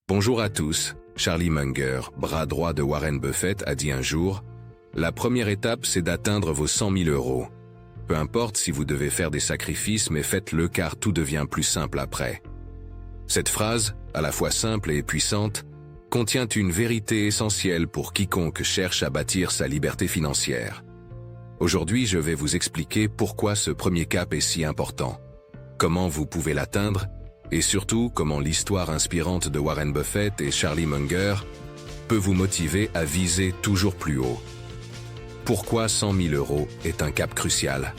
Bonjour à tous, Charlie Munger, bras droit de Warren Buffett, a dit un jour « La première étape, c'est d'atteindre vos 100 000 euros. Peu importe si vous devez faire des sacrifices, mais faites-le car tout devient plus simple après. » Cette phrase, à la fois simple et puissante, contient une vérité essentielle pour quiconque cherche à bâtir sa liberté financière. Aujourd'hui, je vais vous expliquer pourquoi ce premier cap est si important, comment vous pouvez l'atteindre, et surtout comment l'histoire inspirante de Warren Buffett et Charlie Munger peut vous motiver à viser toujours plus haut. Pourquoi 100 000 euros est un cap crucial?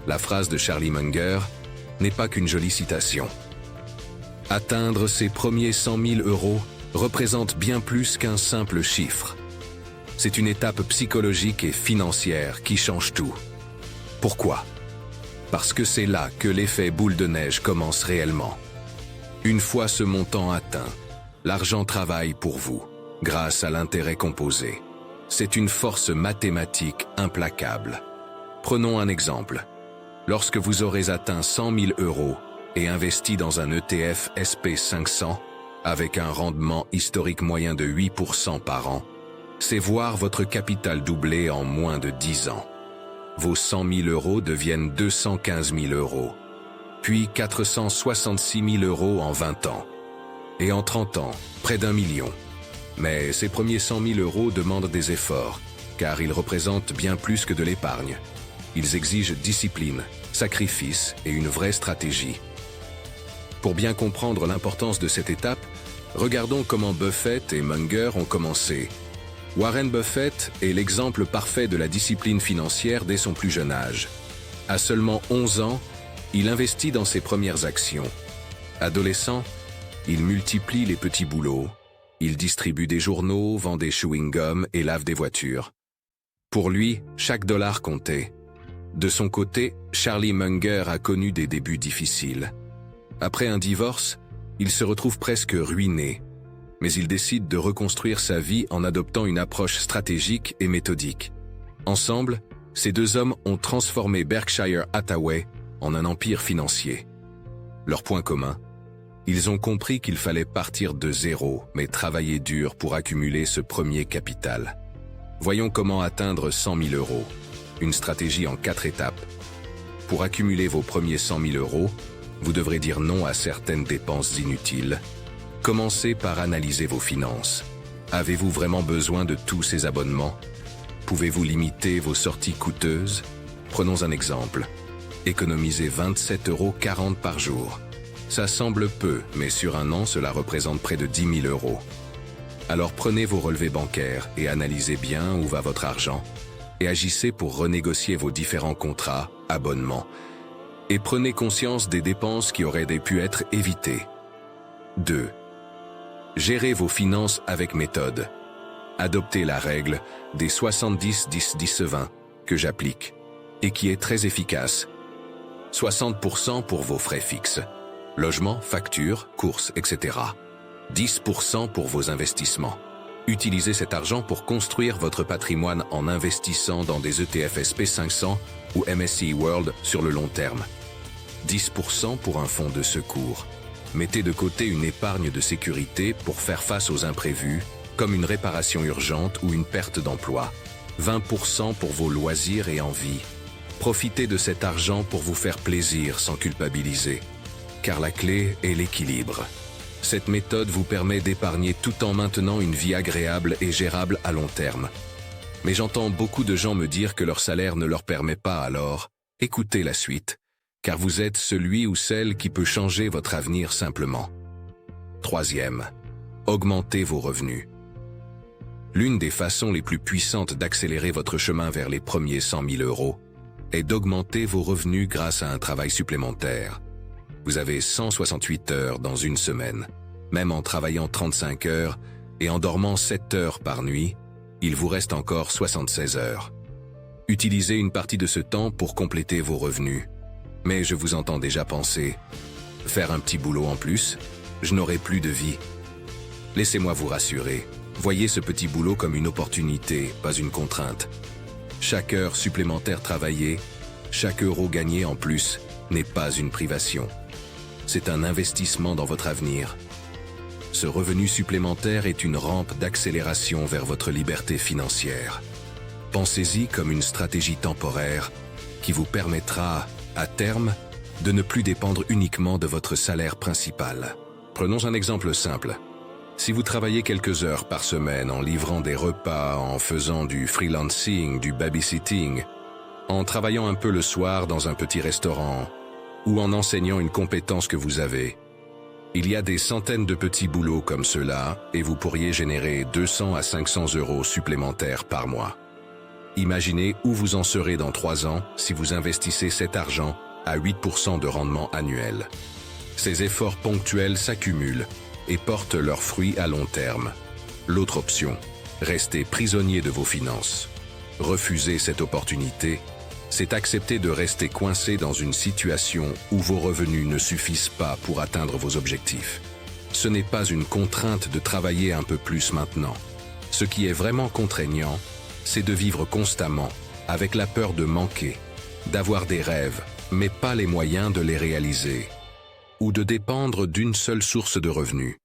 La phrase de Charlie Munger n'est pas qu'une jolie citation. Atteindre ses premiers 100 000 euros représente bien plus qu'un simple chiffre. C'est une étape psychologique et financière qui change tout. Pourquoi? Parce que c'est là que l'effet boule de neige commence réellement. Une fois ce montant atteint, l'argent travaille pour vous, grâce à l'intérêt composé. C'est une force mathématique implacable. Prenons un exemple. Lorsque vous aurez atteint 100 000 euros et investi dans un ETF SP500 avec un rendement historique moyen de 8% par an, c'est voir votre capital doubler en moins de 10 ans. Vos 100 000 euros deviennent 215 000 euros, puis 466 000 euros en 20 ans. Et en 30 ans, près d'1 million. Mais ces premiers 100 000 euros demandent des efforts, car ils représentent bien plus que de l'épargne. Ils exigent discipline, sacrifice et une vraie stratégie. Pour bien comprendre l'importance de cette étape, regardons comment Buffett et Munger ont commencé. Warren Buffett est l'exemple parfait de la discipline financière dès son plus jeune âge. À seulement 11 ans, il investit dans ses premières actions. Adolescent, il multiplie les petits boulots. Il distribue des journaux, vend des chewing-gums et lave des voitures. Pour lui, chaque dollar comptait. De son côté, Charlie Munger a connu des débuts difficiles. Après un divorce, il se retrouve presque ruiné. Mais il décide de reconstruire sa vie en adoptant une approche stratégique et méthodique. Ensemble, ces deux hommes ont transformé Berkshire Hathaway en un empire financier. Leur point commun, ils ont compris qu'il fallait partir de zéro, mais travailler dur pour accumuler ce premier capital. Voyons comment atteindre 100 000 euros. Une stratégie en 4 étapes. Pour accumuler vos premiers 100 000 euros, vous devrez dire non à certaines dépenses inutiles. Commencez par analyser vos finances. Avez-vous vraiment besoin de tous ces abonnements? Pouvez-vous limiter vos sorties coûteuses? Prenons un exemple. Économisez 27,40 € par jour. Ça semble peu, mais sur un an, cela représente près de 10 000 euros. Alors prenez vos relevés bancaires et analysez bien où va votre argent et agissez pour renégocier vos différents contrats, abonnements. Et prenez conscience des dépenses qui auraient pu être évitées. 2. Gérez vos finances avec méthode. Adoptez la règle des 70-10-10-20 que j'applique et qui est très efficace. 60% pour vos frais fixes, logement, factures, courses, etc. 10% pour vos investissements. Utilisez cet argent pour construire votre patrimoine en investissant dans des ETF SP500 ou MSCI World sur le long terme. 10% pour un fonds de secours. Mettez de côté une épargne de sécurité pour faire face aux imprévus, comme une réparation urgente ou une perte d'emploi. 20% pour vos loisirs et envies. Profitez de cet argent pour vous faire plaisir sans culpabiliser, car la clé est l'équilibre. Cette méthode vous permet d'épargner tout en maintenant une vie agréable et gérable à long terme. Mais j'entends beaucoup de gens me dire que leur salaire ne leur permet pas, alors écoutez la suite. Car vous êtes celui ou celle qui peut changer votre avenir simplement. 3e, augmentez vos revenus. L'une des façons les plus puissantes d'accélérer votre chemin vers les premiers 100 000 euros est d'augmenter vos revenus grâce à un travail supplémentaire. Vous avez 168 heures dans une semaine. Même en travaillant 35 heures et en dormant 7 heures par nuit, il vous reste encore 76 heures. Utilisez une partie de ce temps pour compléter vos revenus. Mais je vous entends déjà penser, faire un petit boulot en plus, je n'aurai plus de vie. Laissez-moi vous rassurer, voyez ce petit boulot comme une opportunité, pas une contrainte. Chaque heure supplémentaire travaillée, chaque euro gagné en plus n'est pas une privation. C'est un investissement dans votre avenir. Ce revenu supplémentaire est une rampe d'accélération vers votre liberté financière. Pensez-y comme une stratégie temporaire qui vous permettra, à terme, de ne plus dépendre uniquement de votre salaire principal. Prenons un exemple simple. Si vous travaillez quelques heures par semaine en livrant des repas, en faisant du freelancing, du babysitting, en travaillant un peu le soir dans un petit restaurant, ou en enseignant une compétence que vous avez, il y a des centaines de petits boulots comme ceux-là et vous pourriez générer 200 à 500 € supplémentaires par mois. Imaginez où vous en serez dans 3 ans si vous investissez cet argent à 8% de rendement annuel. Ces efforts ponctuels s'accumulent et portent leurs fruits à long terme. L'autre option, rester prisonnier de vos finances. Refuser cette opportunité, c'est accepter de rester coincé dans une situation où vos revenus ne suffisent pas pour atteindre vos objectifs. Ce n'est pas une contrainte de travailler un peu plus maintenant. Ce qui est vraiment contraignant, c'est de vivre constamment avec la peur de manquer, d'avoir des rêves, mais pas les moyens de les réaliser, ou de dépendre d'une seule source de revenus.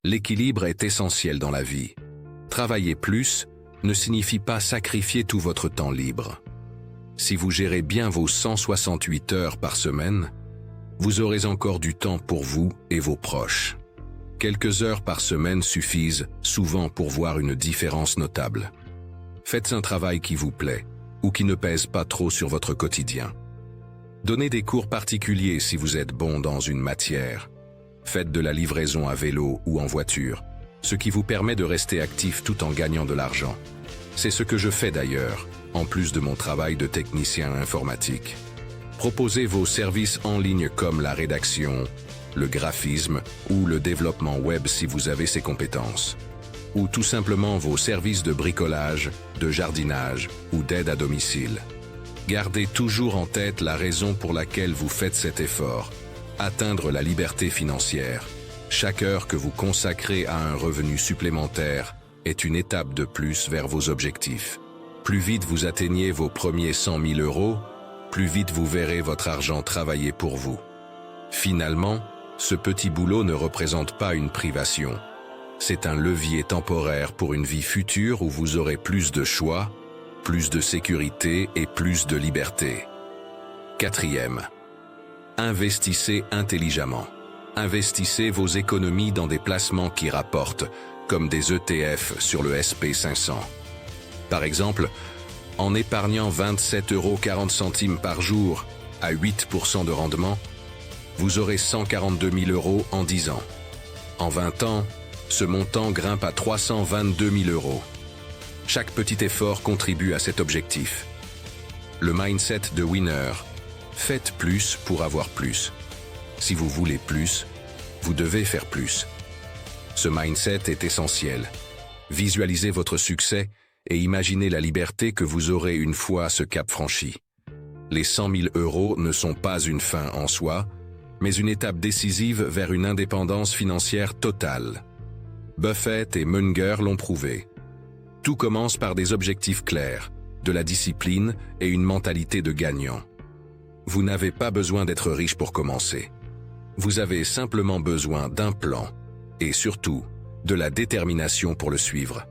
L'équilibre est essentiel dans la vie. Travailler plus ne signifie pas sacrifier tout votre temps libre. Si vous gérez bien vos 168 heures par semaine, vous aurez encore du temps pour vous et vos proches. Quelques heures par semaine suffisent souvent pour voir une différence notable. Faites un travail qui vous plaît ou qui ne pèse pas trop sur votre quotidien. Donnez des cours particuliers si vous êtes bon dans une matière. Faites de la livraison à vélo ou en voiture, ce qui vous permet de rester actif tout en gagnant de l'argent. C'est ce que je fais d'ailleurs, en plus de mon travail de technicien informatique. Proposez vos services en ligne comme la rédaction, le graphisme ou le développement web si vous avez ces compétences. Ou tout simplement vos services de bricolage, de jardinage ou d'aide à domicile. Gardez toujours en tête la raison pour laquelle vous faites cet effort, atteindre la liberté financière. Chaque heure que vous consacrez à un revenu supplémentaire est une étape de plus vers vos objectifs. Plus vite vous atteignez vos premiers 100 000 €, plus vite vous verrez votre argent travailler pour vous. Finalement, ce petit boulot ne représente pas une privation. C'est un levier temporaire pour une vie future où vous aurez plus de choix, plus de sécurité et plus de liberté. 4e. Investissez intelligemment. Investissez vos économies dans des placements qui rapportent, comme des ETF sur le SP500. Par exemple, en épargnant 27,40 € par jour à 8% de rendement, vous aurez 142 000 € en 10 ans. En 20 ans, ce montant grimpe à 322 000 €. Chaque petit effort contribue à cet objectif. Le mindset de winner. Faites plus pour avoir plus. Si vous voulez plus, vous devez faire plus. Ce mindset est essentiel. Visualisez votre succès et imaginez la liberté que vous aurez une fois ce cap franchi. Les 100 000 € ne sont pas une fin en soi, mais une étape décisive vers une indépendance financière totale. Buffett et Munger l'ont prouvé. Tout commence par des objectifs clairs, de la discipline et une mentalité de gagnant. Vous n'avez pas besoin d'être riche pour commencer. Vous avez simplement besoin d'un plan et surtout de la détermination pour le suivre.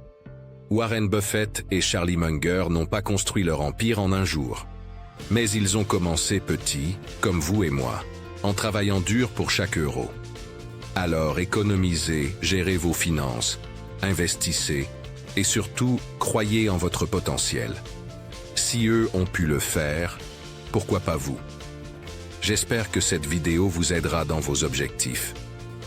Warren Buffett et Charlie Munger n'ont pas construit leur empire en un jour. Mais ils ont commencé petits, comme vous et moi, en travaillant dur pour chaque euro. Alors économisez, gérez vos finances, investissez et surtout croyez en votre potentiel. Si eux ont pu le faire, pourquoi pas vous? J'espère que cette vidéo vous aidera dans vos objectifs.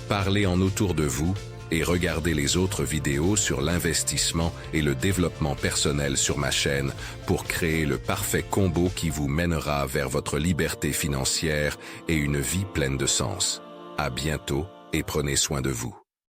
Parlez-en autour de vous et regardez les autres vidéos sur l'investissement et le développement personnel sur ma chaîne pour créer le parfait combo qui vous mènera vers votre liberté financière et une vie pleine de sens. À bientôt et prenez soin de vous.